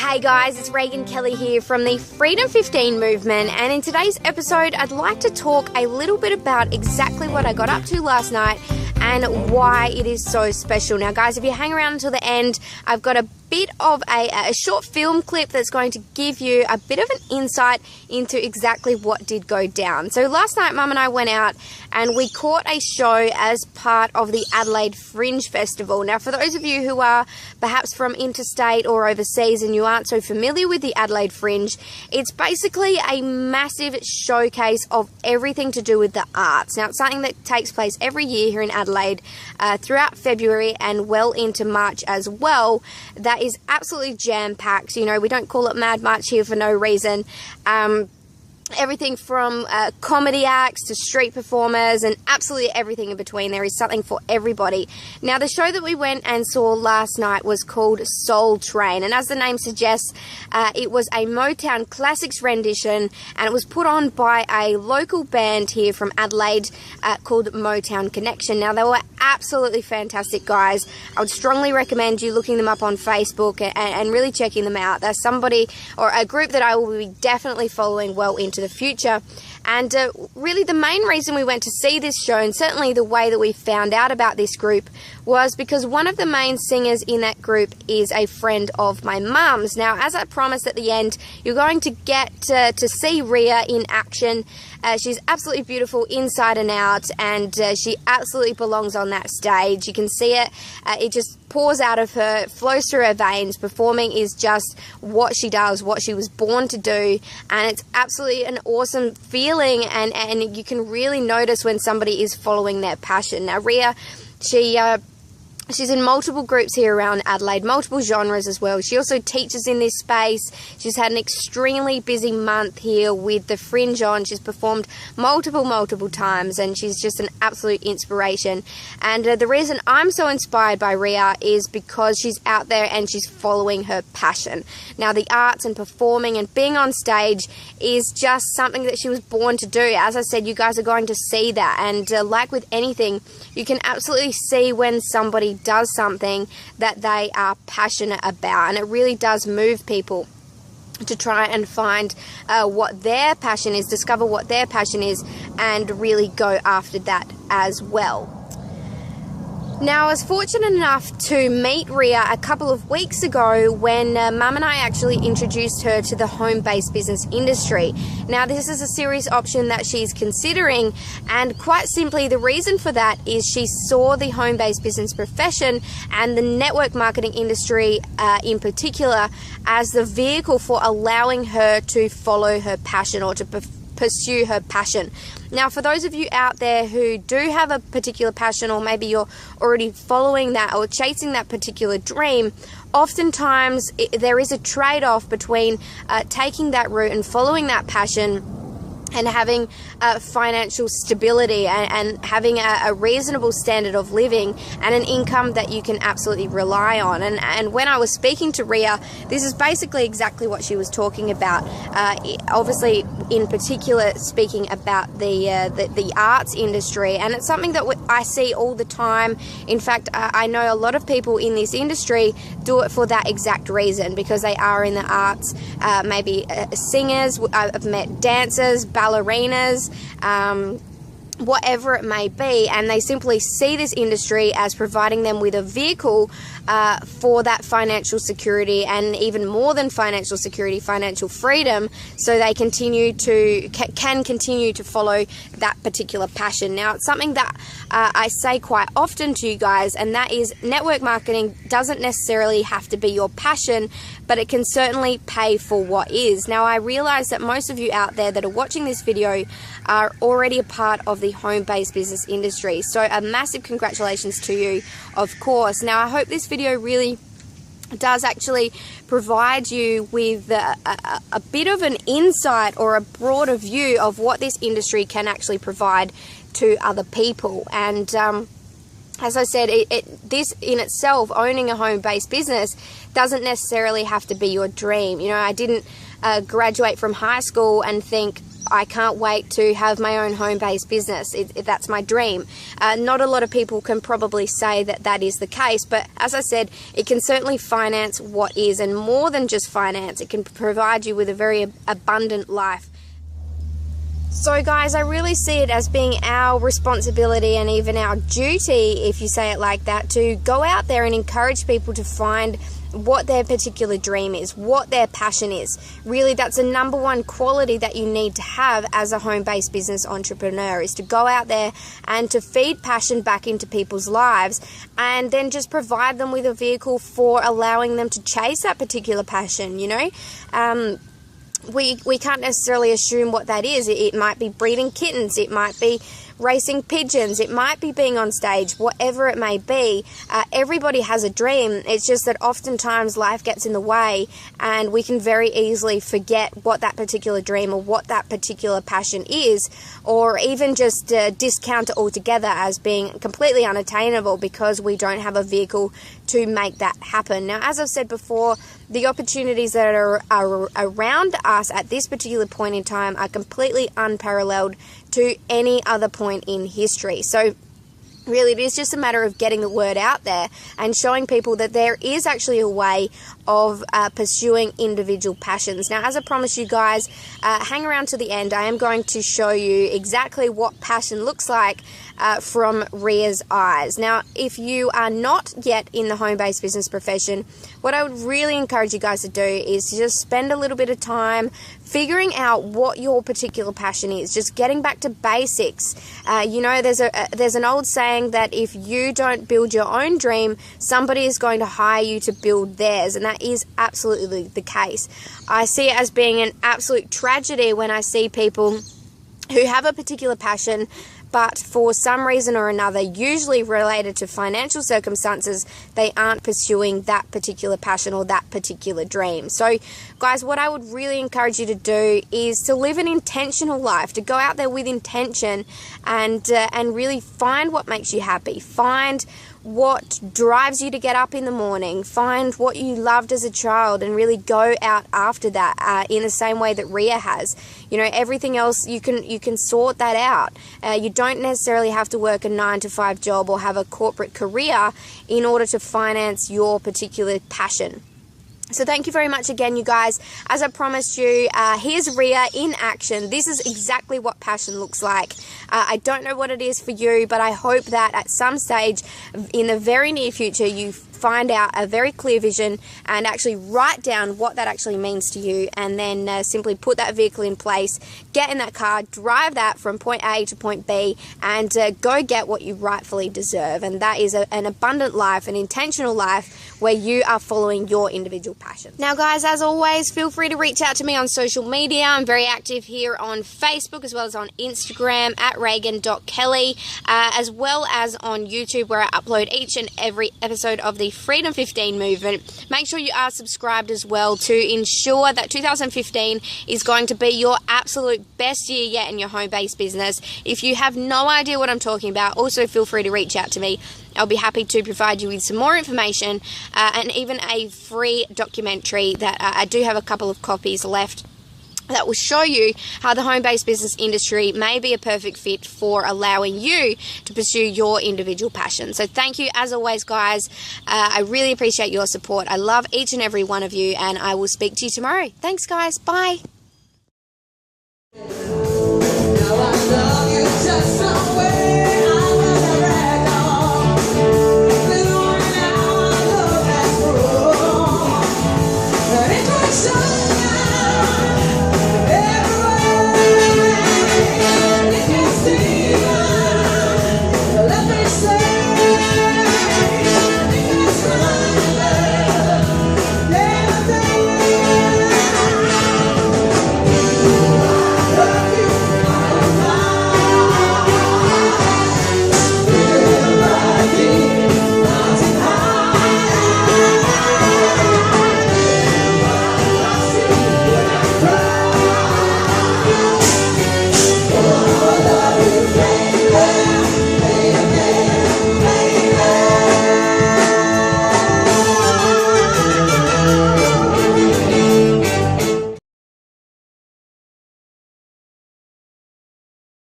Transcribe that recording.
Hey guys, it's Reagan Kelly here from the Freedom 15 movement, and in today's episode I'd like to talk a little bit about exactly what I got up to last night and why it is so special. Now guys, if you hang around until the end, I've got a bit of a short film clip that's going to give you a bit of an insight into exactly what did go down. So last night Mum and I went out and we caught a show as part of the Adelaide Fringe Festival. Now for those of you who are perhaps from interstate or overseas and you aren't so familiar with the Adelaide Fringe, it's basically a massive showcase of everything to do with the arts. Now it's something that takes place every year here in Adelaide throughout February and well into March as well. That is absolutely jam-packed. You know, we don't call it Mad March here for no reason. Everything from comedy acts to street performers and absolutely everything in between. There is something for everybody. Now, the show that we went and saw last night was called Soul Train, and as the name suggests, it was a Motown Classics rendition, and it was put on by a local band here from Adelaide called Motown Connection. Now, they were absolutely fantastic guys. I would strongly recommend you looking them up on Facebook and really checking them out. They're somebody or a group that I will be definitely following well into the future. And really the main reason we went to see this show, and certainly the way that we found out about this group, was because one of the main singers in that group is a friend of my mum's. Now, as I promised at the end, you're going to get to see Rhea in action. She's absolutely beautiful inside and out, and she absolutely belongs on that stage. You can see it. It just pours out of her, flows through her veins. Performing is just what she does, what she was born to do, and it's absolutely an awesome feeling, and you can really notice when somebody is following their passion. Now, Rhea, she's in multiple groups here around Adelaide, multiple genres as well. She also teaches in this space. She's had an extremely busy month here with the Fringe on. She's performed multiple times, and she's just an absolute inspiration. And the reason I'm so inspired by Rhea is because she's out there and she's following her passion. Now, the arts and performing and being on stage is just something that she was born to do. As I said, you guys are going to see that. And like with anything, you can absolutely see when somebody does something that they are passionate about, and it really does move people to try and find what their passion is, discover what their passion is, and really go after that as well. Now, I was fortunate enough to meet Rhea a couple of weeks ago when Mum and I actually introduced her to the home-based business industry. Now, this is a serious option that she's considering, and quite simply the reason for that is she saw the home-based business profession and the network marketing industry in particular as the vehicle for allowing her to follow her passion or to pursue her passion. Now, for those of you out there who do have a particular passion, or maybe you're already following that or chasing that particular dream, oftentimes there is a trade-off between taking that route and following that passion and having financial stability and having a reasonable standard of living and an income that you can absolutely rely on. And when I was speaking to Rhea, this is basically exactly what she was talking about. Obviously, in particular, speaking about the arts industry, and it's something that I see all the time. In fact, I know a lot of people in this industry do it for that exact reason, because they are in the arts, maybe singers. I've met dancers, ballerinas, whatever it may be, and they simply see this industry as providing them with a vehicle for that financial security, and even more than financial security, financial freedom, so they can continue to follow that particular passion. Now, it's something that I say quite often to you guys, and that is network marketing doesn't necessarily have to be your passion, but it can certainly pay for what is. Now, I realize that most of you out there that are watching this video are already a part of the home-based business industry, so a massive congratulations to you, of course. Now, I hope this video really does actually provide you with a bit of an insight or a broader view of what this industry can actually provide to other people. And as I said, this in itself, owning a home-based business, doesn't necessarily have to be your dream. You know, I didn't graduate from high school and think, I can't wait to have my own home-based business. That's my dream. Not a lot of people can probably say that that is the case, but as I said, it can certainly finance what is, and more than just finance, it can provide you with a very abundant life. So guys, I really see it as being our responsibility and even our duty, if you say it like that, to go out there and encourage people to find what their particular dream is, what their passion is. Really, that's the number one quality that you need to have as a home-based business entrepreneur, is to go out there and to feed passion back into people's lives, and then just provide them with a vehicle for allowing them to chase that particular passion, you know. We can't necessarily assume what that is. It might be breeding kittens, it might be racing pigeons, it might be being on stage, whatever it may be. Everybody has a dream. It's just that oftentimes life gets in the way, and we can very easily forget what that particular dream or what that particular passion is, or even just discount it altogether as being completely unattainable because we don't have a vehicle to make that happen. Now, as I've said before, the opportunities that are around us at this particular point in time are completely unparalleled to any other point in history. So really, it is just a matter of getting the word out there and showing people that there is actually a way of pursuing individual passions. Now, as I promised you guys, hang around to the end. I am going to show you exactly what passion looks like from Ria's eyes. Now, if you are not yet in the home-based business profession, what I would really encourage you guys to do is to just spend a little bit of time figuring out what your particular passion is, just getting back to basics. You know, there's an old saying that if you don't build your own dream, somebody is going to hire you to build theirs, and that is absolutely the case. I see it as being an absolute tragedy when I see people who have a particular passion, but for some reason or another, usually related to financial circumstances, they aren't pursuing that particular passion or that particular dream. So guys, what I would really encourage you to do is to live an intentional life, to go out there with intention and really find what makes you happy. Find what drives you to get up in the morning. Find what you loved as a child and really go out after that in the same way that Ria has. You know, everything else you can sort that out. You don't necessarily have to work a 9-to-5 job or have a corporate career in order to finance your particular passion. So thank you very much again, you guys. As I promised you, here's Ria in action. This is exactly what passion looks like. I don't know what it is for you, but I hope that at some stage in the very near future, you find out a very clear vision and actually write down what that actually means to you, and then simply put that vehicle in place, get in that car, drive that from point A to point B, and go get what you rightfully deserve. And that is an abundant life, an intentional life where you are following your individual passion. Now guys, as always, feel free to reach out to me on social media. I'm very active here on Facebook as well as on Instagram at Reagan.Kelly, as well as on YouTube, where I upload each and every episode of the Freedom 15 movement. Make sure you are subscribed as well to ensure that 2015 is going to be your absolute best year yet in your home-based business. If you have no idea what I'm talking about, also feel free to reach out to me. I'll be happy to provide you with some more information and even a free documentary that I do have a couple of copies left that will show you how the home-based business industry may be a perfect fit for allowing you to pursue your individual passion. So thank you as always, guys. I really appreciate your support. I love each and every one of you, and I will speak to you tomorrow. Thanks, guys. Bye.